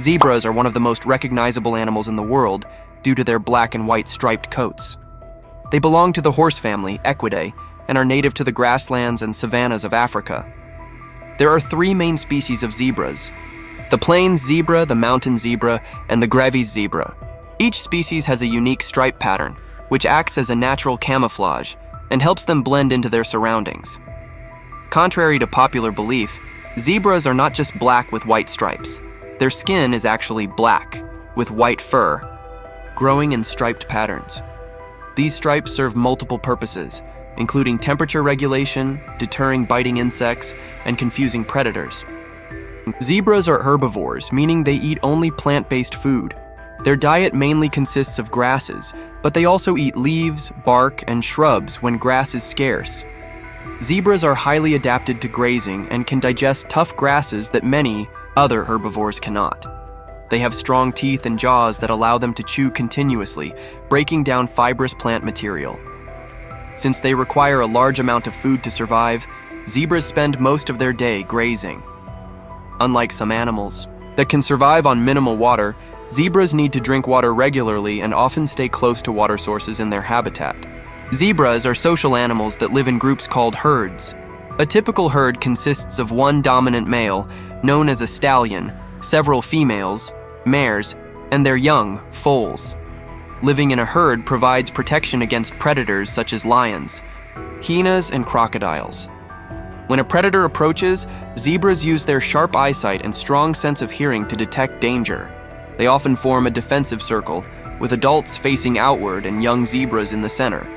Zebras are one of the most recognizable animals in the world due to their black and white striped coats. They belong to the horse family, Equidae, and are native to the grasslands and savannas of Africa. There are three main species of zebras: the plains zebra, the mountain zebra, and the Grevy's zebra. Each species has a unique stripe pattern, which acts as a natural camouflage and helps them blend into their surroundings. Contrary to popular belief, zebras are not just black with white stripes. Their skin is actually black, with white fur, growing in striped patterns. These stripes serve multiple purposes, including temperature regulation, deterring biting insects, and confusing predators. Zebras are herbivores, meaning they eat only plant-based food. Their diet mainly consists of grasses, but they also eat leaves, bark, and shrubs when grass is scarce. Zebras are highly adapted to grazing and can digest tough grasses that many other herbivores cannot. They have strong teeth and jaws that allow them to chew continuously, breaking down fibrous plant material. Since they require a large amount of food to survive, zebras spend most of their day grazing. Unlike some animals that can survive on minimal water, zebras need to drink water regularly and often stay close to water sources in their habitat. Zebras are social animals that live in groups called herds. A typical herd consists of one dominant male, known as a stallion, several females, mares, and their young, foals. Living in a herd provides protection against predators such as lions, hyenas, and crocodiles. When a predator approaches, zebras use their sharp eyesight and strong sense of hearing to detect danger. They often form a defensive circle, with adults facing outward and young zebras in the center.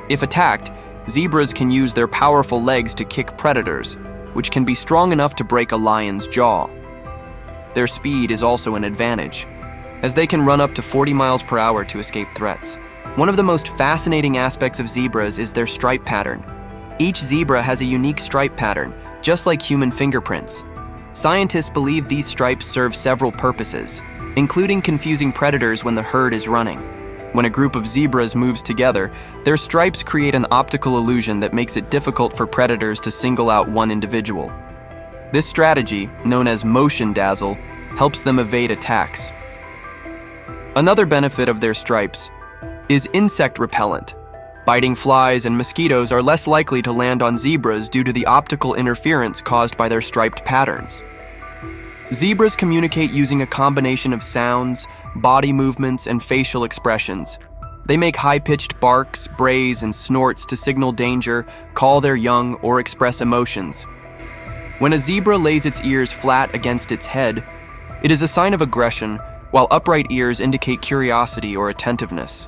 If attacked, zebras can use their powerful legs to kick predators, which can be strong enough to break a lion's jaw. Their speed is also an advantage, as they can run up to 40 miles per hour to escape threats. One of the most fascinating aspects of zebras is their stripe pattern. Each zebra has a unique stripe pattern, just like human fingerprints. Scientists believe these stripes serve several purposes, including confusing predators when the herd is running. When a group of zebras moves together, their stripes create an optical illusion that makes it difficult for predators to single out one individual. This strategy, known as motion dazzle, helps them evade attacks. Another benefit of their stripes is insect repellent. Biting flies and mosquitoes are less likely to land on zebras due to the optical interference caused by their striped patterns. Zebras communicate using a combination of sounds, body movements, and facial expressions. They make high-pitched barks, brays, and snorts to signal danger, call their young, or express emotions. When a zebra lays its ears flat against its head, it is a sign of aggression, while upright ears indicate curiosity or attentiveness.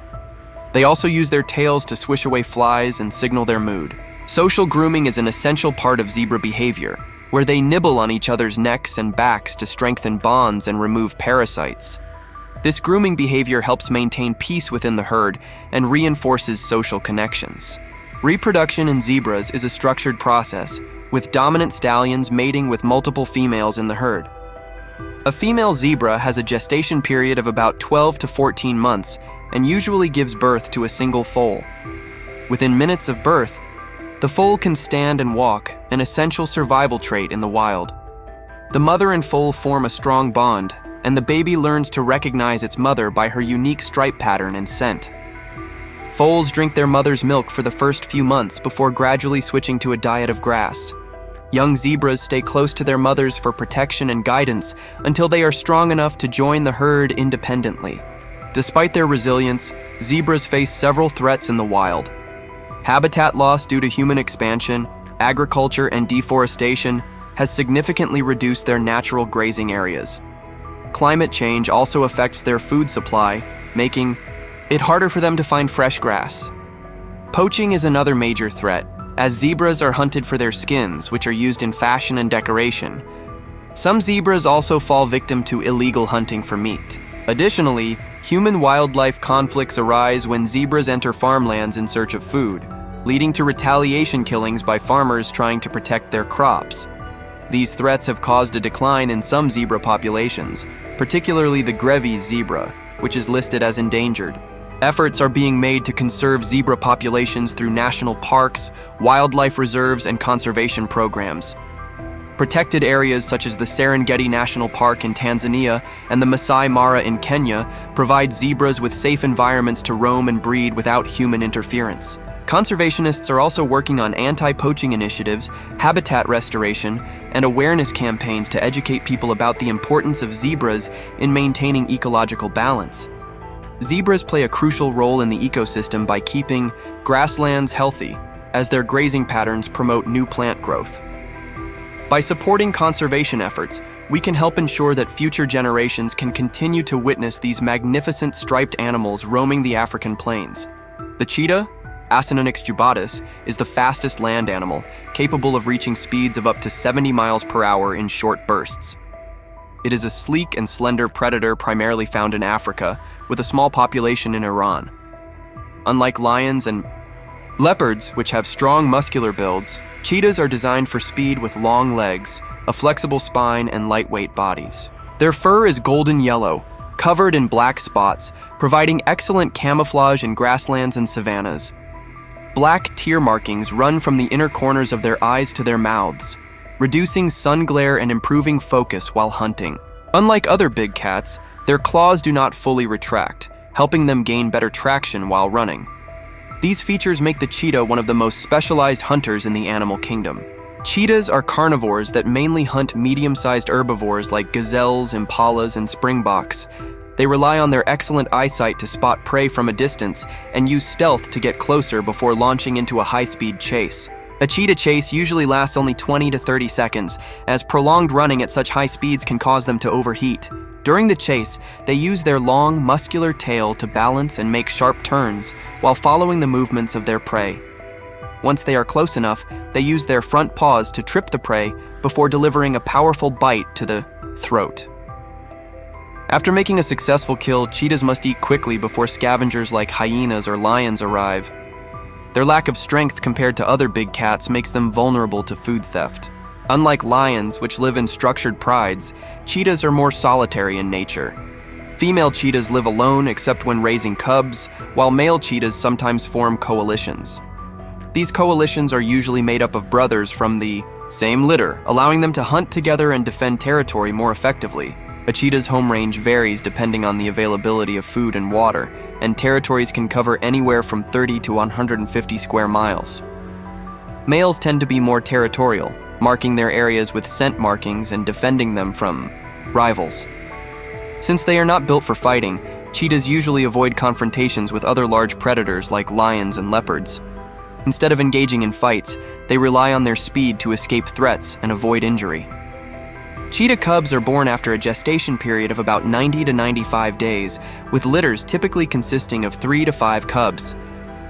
They also use their tails to swish away flies and signal their mood. Social grooming is an essential part of zebra behavior, where they nibble on each other's necks and backs to strengthen bonds and remove parasites. This grooming behavior helps maintain peace within the herd and reinforces social connections. Reproduction in zebras is a structured process, with dominant stallions mating with multiple females in the herd. A female zebra has a gestation period of about 12 to 14 months and usually gives birth to a single foal. Within minutes of birth, the foal can stand and walk, an essential survival trait in the wild. The mother and foal form a strong bond, and the baby learns to recognize its mother by her unique stripe pattern and scent. Foals drink their mother's milk for the first few months before gradually switching to a diet of grass. Young zebras stay close to their mothers for protection and guidance until they are strong enough to join the herd independently. Despite their resilience, zebras face several threats in the wild. Habitat loss due to human expansion, agriculture, and deforestation has significantly reduced their natural grazing areas. Climate change also affects their food supply, making it harder for them to find fresh grass. Poaching is another major threat, as zebras are hunted for their skins, which are used in fashion and decoration. Some zebras also fall victim to illegal hunting for meat. Additionally, human-wildlife conflicts arise when zebras enter farmlands in search of food, leading to retaliation killings by farmers trying to protect their crops. These threats have caused a decline in some zebra populations, particularly the Grevy's zebra, which is listed as endangered. Efforts are being made to conserve zebra populations through national parks, wildlife reserves, and conservation programs. Protected areas such as the Serengeti National Park in Tanzania and the Masai Mara in Kenya provide zebras with safe environments to roam and breed without human interference. Conservationists are also working on anti-poaching initiatives, habitat restoration, and awareness campaigns to educate people about the importance of zebras in maintaining ecological balance. Zebras play a crucial role in the ecosystem by keeping grasslands healthy, as their grazing patterns promote new plant growth. By supporting conservation efforts, we can help ensure that future generations can continue to witness these magnificent striped animals roaming the African plains. The cheetah, Acinonyx jubatus, is the fastest land animal, capable of reaching speeds of up to 70 miles per hour in short bursts. It is a sleek and slender predator primarily found in Africa, with a small population in Iran. Unlike lions and leopards, which have strong muscular builds, cheetahs are designed for speed with long legs, a flexible spine, and lightweight bodies. Their fur is golden yellow, covered in black spots, providing excellent camouflage in grasslands and savannas. Black tear markings run from the inner corners of their eyes to their mouths, reducing sun glare and improving focus while hunting. Unlike other big cats, their claws do not fully retract, helping them gain better traction while running. These features make the cheetah one of the most specialized hunters in the animal kingdom. Cheetahs are carnivores that mainly hunt medium-sized herbivores like gazelles, impalas, and springboks. They rely on their excellent eyesight to spot prey from a distance and use stealth to get closer before launching into a high-speed chase. A cheetah chase usually lasts only 20 to 30 seconds, as prolonged running at such high speeds can cause them to overheat. During the chase, they use their long, muscular tail to balance and make sharp turns while following the movements of their prey. Once they are close enough, they use their front paws to trip the prey before delivering a powerful bite to the throat. After making a successful kill, cheetahs must eat quickly before scavengers like hyenas or lions arrive. Their lack of strength compared to other big cats makes them vulnerable to food theft. Unlike lions, which live in structured prides, cheetahs are more solitary in nature. Female cheetahs live alone except when raising cubs, while male cheetahs sometimes form coalitions. These coalitions are usually made up of brothers from the same litter, allowing them to hunt together and defend territory more effectively. A cheetah's home range varies depending on the availability of food and water, and territories can cover anywhere from 30 to 150 square miles. Males tend to be more territorial, marking their areas with scent markings and defending them from rivals. Since they are not built for fighting, cheetahs usually avoid confrontations with other large predators like lions and leopards. Instead of engaging in fights, they rely on their speed to escape threats and avoid injury. Cheetah cubs are born after a gestation period of about 90 to 95 days, with litters typically consisting of 3 to 5 cubs.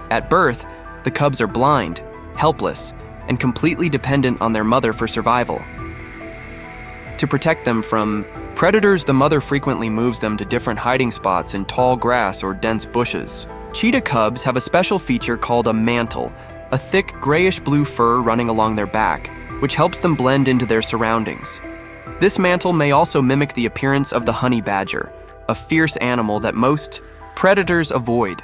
At birth, the cubs are blind, helpless, and completely dependent on their mother for survival. To protect them from predators, the mother frequently moves them to different hiding spots in tall grass or dense bushes. Cheetah cubs have a special feature called a mantle, a thick grayish-blue fur running along their back, which helps them blend into their surroundings. This mantle may also mimic the appearance of the honey badger, a fierce animal that most predators avoid.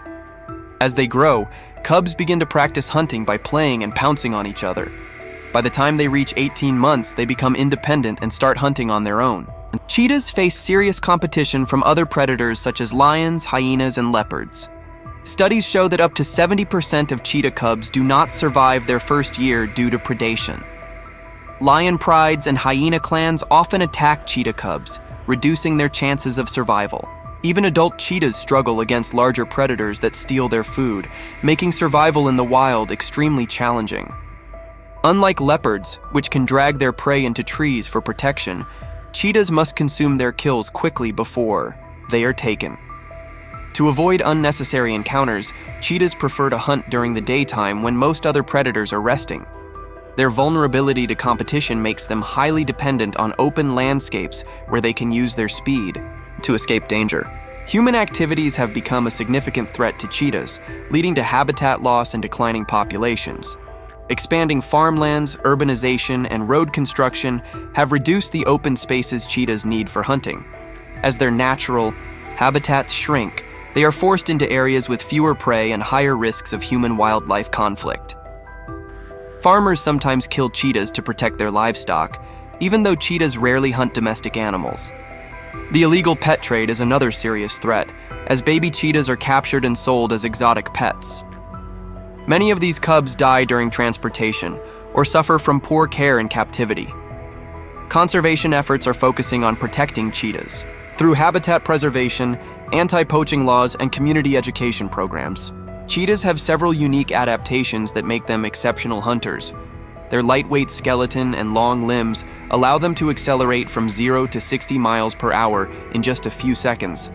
As they grow, cubs begin to practice hunting by playing and pouncing on each other. By the time they reach 18 months, they become independent and start hunting on their own. Cheetahs face serious competition from other predators such as lions, hyenas, and leopards. Studies show that up to 70% of cheetah cubs do not survive their first year due to predation. Lion prides and hyena clans often attack cheetah cubs, reducing their chances of survival. Even adult cheetahs struggle against larger predators that steal their food, making survival in the wild extremely challenging. Unlike leopards, which can drag their prey into trees for protection, cheetahs must consume their kills quickly before they are taken. To avoid unnecessary encounters, cheetahs prefer to hunt during the daytime when most other predators are resting. Their vulnerability to competition makes them highly dependent on open landscapes where they can use their speed to escape danger. Human activities have become a significant threat to cheetahs, leading to habitat loss and declining populations. Expanding farmlands, urbanization, and road construction have reduced the open spaces cheetahs need for hunting. As their natural habitats shrink, they are forced into areas with fewer prey and higher risks of human-wildlife conflict. Farmers sometimes kill cheetahs to protect their livestock, even though cheetahs rarely hunt domestic animals. The illegal pet trade is another serious threat, as baby cheetahs are captured and sold as exotic pets. Many of these cubs die during transportation or suffer from poor care in captivity. Conservation efforts are focusing on protecting cheetahs through habitat preservation, anti-poaching laws, and community education programs. Cheetahs have several unique adaptations that make them exceptional hunters. Their lightweight skeleton and long limbs allow them to accelerate from 0 to 60 miles per hour in just a few seconds.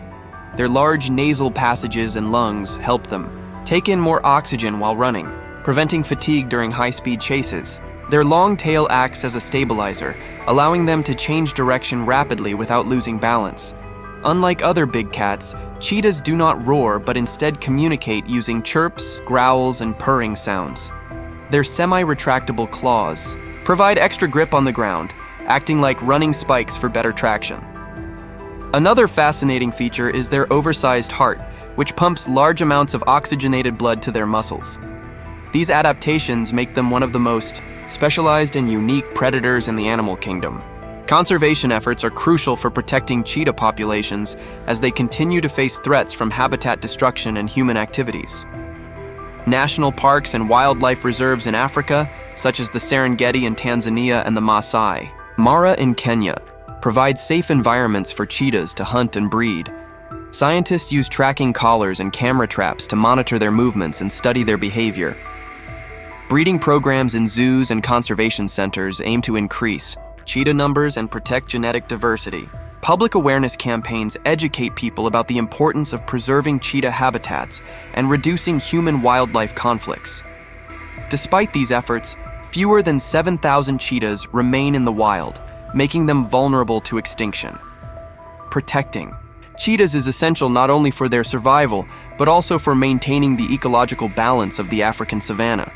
Their large nasal passages and lungs help them take in more oxygen while running, preventing fatigue during high-speed chases. Their long tail acts as a stabilizer, allowing them to change direction rapidly without losing balance. Unlike other big cats, cheetahs do not roar but instead communicate using chirps, growls, and purring sounds. Their semi-retractable claws provide extra grip on the ground, acting like running spikes for better traction. Another fascinating feature is their oversized heart, which pumps large amounts of oxygenated blood to their muscles. These adaptations make them one of the most specialized and unique predators in the animal kingdom. Conservation efforts are crucial for protecting cheetah populations as they continue to face threats from habitat destruction and human activities. National parks and wildlife reserves in Africa, such as the Serengeti in Tanzania and the Maasai Mara in Kenya, provide safe environments for cheetahs to hunt and breed. Scientists use tracking collars and camera traps to monitor their movements and study their behavior. Breeding programs in zoos and conservation centers aim to increase cheetah numbers and protect genetic diversity. Public awareness campaigns educate people about the importance of preserving cheetah habitats and reducing human-wildlife conflicts. Despite these efforts, fewer than 7,000 cheetahs remain in the wild, making them vulnerable to extinction. Protecting cheetahs is essential not only for their survival, but also for maintaining the ecological balance of the African savanna.